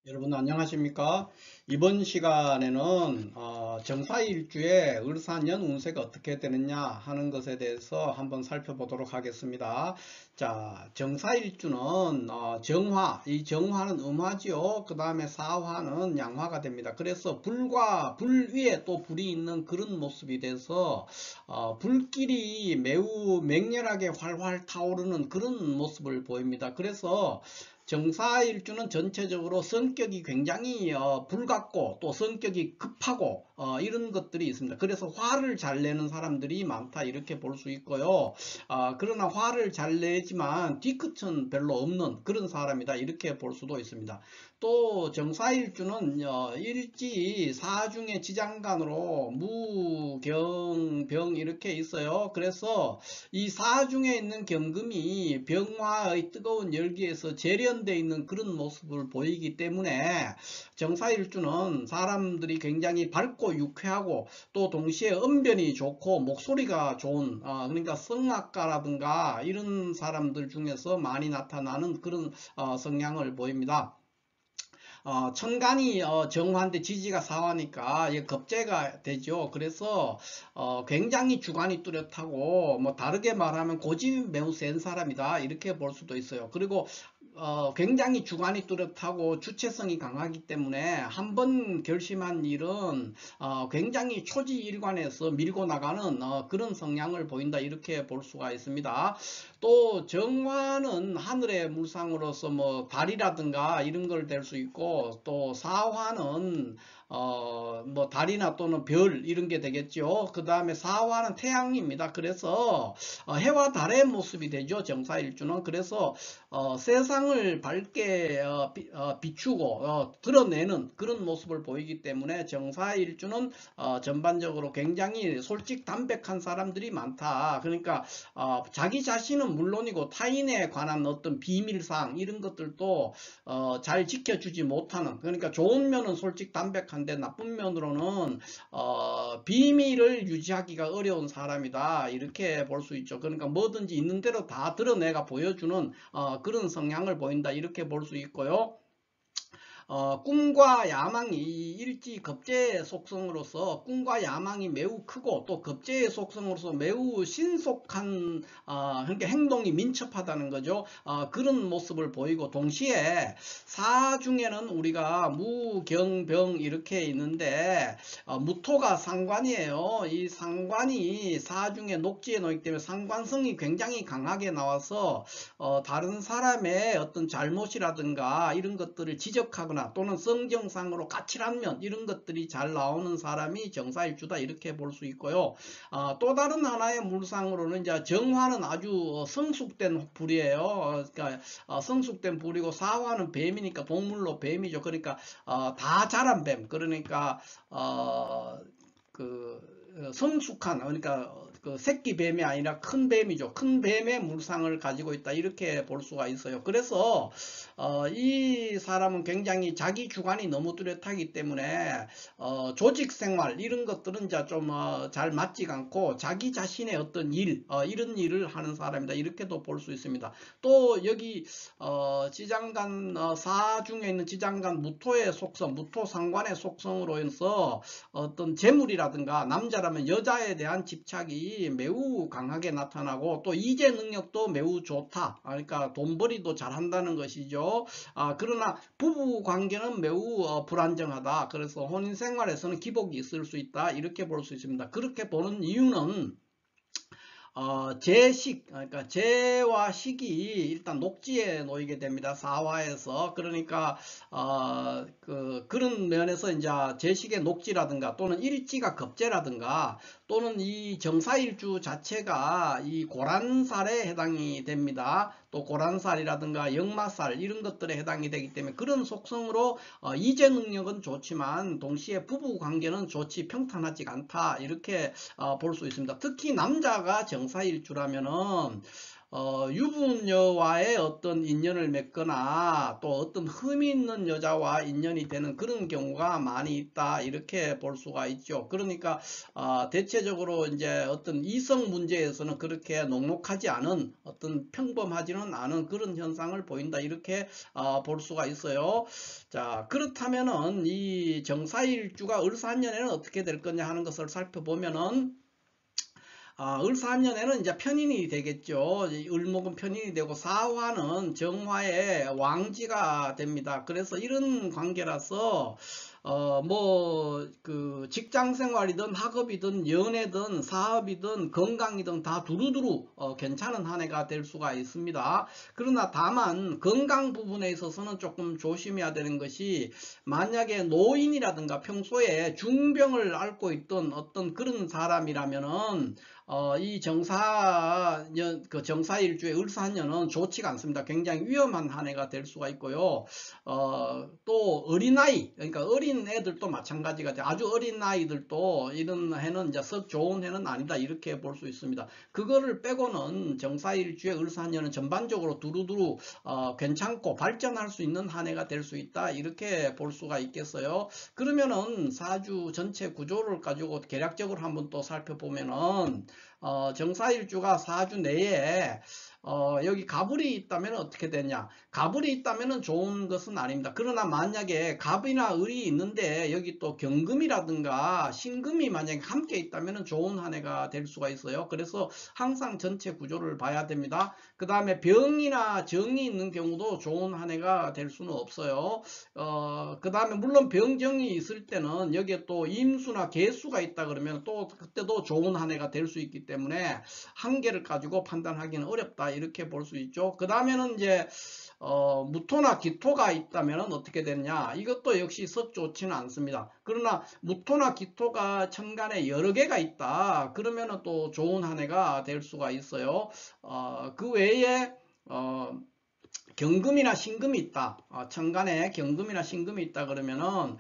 여러분 안녕하십니까? 이번 시간에는 정사일주의 을사년 운세가 어떻게 되느냐 하는 것에 대해서 한번 살펴보도록 하겠습니다. 자, 정사일주는 정화, 이 정화는 음화지요. 그 다음에 사화는 양화가 됩니다. 그래서 불과 불 위에 또 불이 있는 그런 모습이 돼서 불길이 매우 맹렬하게 활활 타오르는 그런 모습을 보입니다. 그래서 정사일주는 전체적으로 성격이 굉장히 불같고 또 성격이 급하고 이런 것들이 있습니다. 그래서 화를 잘 내는 사람들이 많다 이렇게 볼 수 있고요. 그러나 화를 잘 내지만 뒤끝은 별로 없는 그런 사람이다 이렇게 볼 수도 있습니다. 또 정사일주는 일지 사중의 지장간으로 무, 경, 병 이렇게 있어요. 그래서 이 사중에 있는 경금이 병화의 뜨거운 열기에서 재련되어 있는 그런 모습을 보이기 때문에 정사일주는 사람들이 굉장히 밝고 유쾌하고 또 동시에 언변이 좋고 목소리가 좋은 그러니까 성악가라든가 이런 사람들 중에서 많이 나타나는 그런 성향을 보입니다. 천간이 정화인데 지지가 사화니까 겁재가 되죠. 그래서 굉장히 주관이 뚜렷하고 뭐 다르게 말하면 고집이 매우 센 사람이다 이렇게 볼 수도 있어요. 그리고 굉장히 주관이 뚜렷하고 주체성이 강하기 때문에 한번 결심한 일은 굉장히 초지일관해서 밀고 나가는 그런 성향을 보인다 이렇게 볼 수가 있습니다. 또 정화는 하늘의 물상으로서 뭐 달이라든가 이런 걸 될 수 있고 또 사화는 뭐 달이나 또는 별 이런 게 되겠죠. 그 다음에 사화는 태양입니다. 그래서 해와 달의 모습이 되죠. 정사일주는. 그래서 세상을 밝게 비추고 드러내는 그런 모습을 보이기 때문에 정사일주는 전반적으로 굉장히 솔직 담백한 사람들이 많다. 그러니까 자기 자신은 물론이고 타인에 관한 어떤 비밀사항 이런 것들도 잘 지켜주지 못하는, 그러니까 좋은 면은 솔직 담백한데 나쁜 면으로는 비밀을 유지하기가 어려운 사람이다 이렇게 볼 수 있죠. 그러니까 뭐든지 있는 대로 다 드러내가 보여주는 그런 성향을 보인다 이렇게 볼 수 있고요. 꿈과 야망이 일지 겁재의 속성으로서 꿈과 야망이 매우 크고 또 겁재의 속성으로서 매우 신속한 그러니까 행동이 민첩하다는 거죠. 그런 모습을 보이고 동시에 사 중에는 우리가 무, 경, 병 이렇게 있는데 무토가 상관이에요. 이 상관이 사 중에 녹지에 놓이기 때문에 상관성이 굉장히 강하게 나와서 다른 사람의 어떤 잘못이라든가 이런 것들을 지적하거나 또는 성정상으로 까칠한 면 이런 것들이 잘 나오는 사람이 정사일주다 이렇게 볼 수 있고요. 또 다른 하나의 물상으로는 이제 정화는 아주 성숙된 불이에요. 그러니까 성숙된 불이고 사화는 뱀이니까 동물로 뱀이죠. 그러니까 다 자란 뱀. 그러니까 성숙한, 그러니까 그 새끼 뱀이 아니라 큰 뱀이죠. 큰 뱀의 물상을 가지고 있다 이렇게 볼 수가 있어요. 그래서 이 사람은 굉장히 자기 주관이 너무 뚜렷하기 때문에 조직 생활 이런 것들은 이제 좀 잘 맞지가 않고 자기 자신의 어떤 일 이런 일을 하는 사람이다 이렇게도 볼 수 있습니다. 또 여기 지장간 사 중에 있는 지장간 무토의 속성, 무토 상관의 속성으로 해서 어떤 재물이라든가 남자라면 여자에 대한 집착이 매우 강하게 나타나고 또 이재 능력도 매우 좋다. 그러니까 돈벌이도 잘한다는 것이죠. 그러나 부부 관계는 매우 불안정하다. 그래서 혼인 생활에서는 기복이 있을 수 있다. 이렇게 볼 수 있습니다. 그렇게 보는 이유는 제식, 그러니까 제와 식이 일단 녹지에 놓이게 됩니다. 사화에서. 그러니까, 그런 면에서 이제 제식의 녹지라든가 또는 일지가 겁재라든가 또는 이 정사일주 자체가 이 고란살에 해당이 됩니다. 또 고란살이라든가 역마살 이런 것들에 해당이 되기 때문에 그런 속성으로 이재 능력은 좋지만 동시에 부부 관계는 좋지 평탄하지 않다. 이렇게 볼 수 있습니다. 특히 남자가 정사일주라면은 유부녀와의 어떤 인연을 맺거나 또 어떤 흠이 있는 여자와 인연이 되는 그런 경우가 많이 있다 이렇게 볼 수가 있죠. 그러니까 대체적으로 이제 어떤 이성 문제에서는 그렇게 녹록하지 않은 어떤 평범하지는 않은 그런 현상을 보인다 이렇게 볼 수가 있어요. 자, 그렇다면은 이 정사일주가 을사년에는 어떻게 될 거냐 하는 것을 살펴보면은 을사년에는 이제 편인이 되겠죠. 을목은 편인이 되고 사화는 정화의 왕지가 됩니다. 그래서 이런 관계라서 그 직장 생활이든 학업이든 연애든 사업이든 건강이든 다 두루두루 괜찮은 한 해가 될 수가 있습니다. 그러나 다만 건강 부분에 있어서는 조금 조심해야 되는 것이, 만약에 노인이라든가 평소에 중병을 앓고 있던 어떤 그런 사람이라면은 이 정사일주의 을사년은 좋지가 않습니다. 굉장히 위험한 한 해가 될 수가 있고요. 또 어린아이, 그러니까 어린 애들도 마찬가지가 돼. 아주 어린 아이들도 이런 해는 이제 썩 좋은 해는 아니다 이렇게 볼 수 있습니다. 그거를 빼고는 정사일주의 을사년은 전반적으로 두루두루 괜찮고 발전할 수 있는 한 해가 될 수 있다 이렇게 볼 수가 있겠어요. 그러면은 사주 전체 구조를 가지고 개략적으로 한번 또 살펴보면은 정사일주가 사주 내에 여기 갑을이 있다면 어떻게 되냐? 갑을이 있다면 좋은 것은 아닙니다. 그러나 만약에 갑이나 을이 있는데 여기 또 경금이라든가 신금이 만약에 함께 있다면 좋은 한 해가 될 수가 있어요. 그래서 항상 전체 구조를 봐야 됩니다. 그 다음에 병이나 정이 있는 경우도 좋은 한 해가 될 수는 없어요. 그 다음에 물론 병정이 있을 때는 여기에 또 임수나 개수가 있다 그러면 또 그때도 좋은 한 해가 될 수 있기 때문에 한계를 가지고 판단하기는 어렵다 이렇게 볼 수 있죠. 그 다음에는 이제 무토나 기토가 있다면 어떻게 되느냐, 이것도 역시 썩 좋지는 않습니다. 그러나 무토나 기토가 천간에 여러 개가 있다 그러면 또 좋은 한 해가 될 수가 있어요. 그 외에 경금이나 신금이 있다. 천간에 경금이나 신금이 있다 그러면은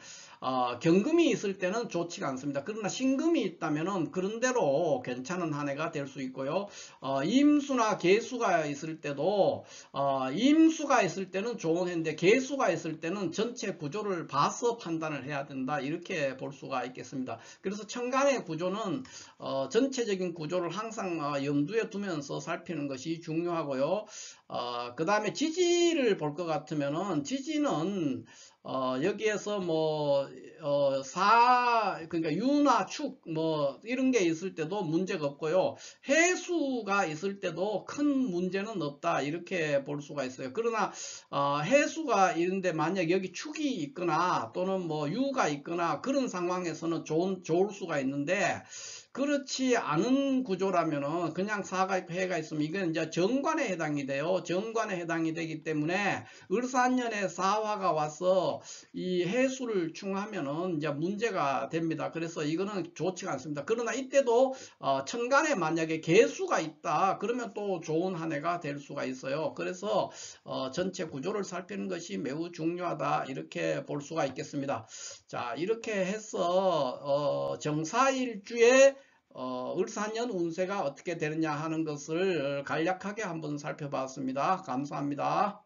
경금이 있을 때는 좋지가 않습니다. 그러나 신금이 있다면은 그런대로 괜찮은 한 해가 될 수 있고요. 임수나 개수가 있을 때도 임수가 있을 때는 좋은 해인데 개수가 있을 때는 전체 구조를 봐서 판단을 해야 된다 이렇게 볼 수가 있겠습니다. 그래서 천간의 구조는 전체적인 구조를 항상 염두에 두면서 살피는 것이 중요하고요. 그 다음에 지지를 볼 것 같으면은 지지는 여기에서 그러니까 유나 축 이런 게 있을 때도 문제가 없고요. 해수가 있을 때도 큰 문제는 없다 이렇게 볼 수가 있어요. 그러나 해수가 있는데 만약 여기 축이 있거나 또는 유가 있거나 그런 상황에서는 좋을 수가 있는데, 그렇지 않은 구조라면은 그냥 사가 있고 해가 있으면 이건 이제 정관에 해당이 돼요. 정관에 해당이 되기 때문에 을사년에 사화가 와서 이 해수를 충하면은 이제 문제가 됩니다. 그래서 이거는 좋지가 않습니다. 그러나 이때도 천간에 만약에 개수가 있다 그러면 또 좋은 한 해가 될 수가 있어요. 그래서 전체 구조를 살피는 것이 매우 중요하다 이렇게 볼 수가 있겠습니다. 자, 이렇게 해서 정사일주의 을사년 운세가 어떻게 되느냐 하는 것을 간략하게 한번 살펴봤습니다. 감사합니다.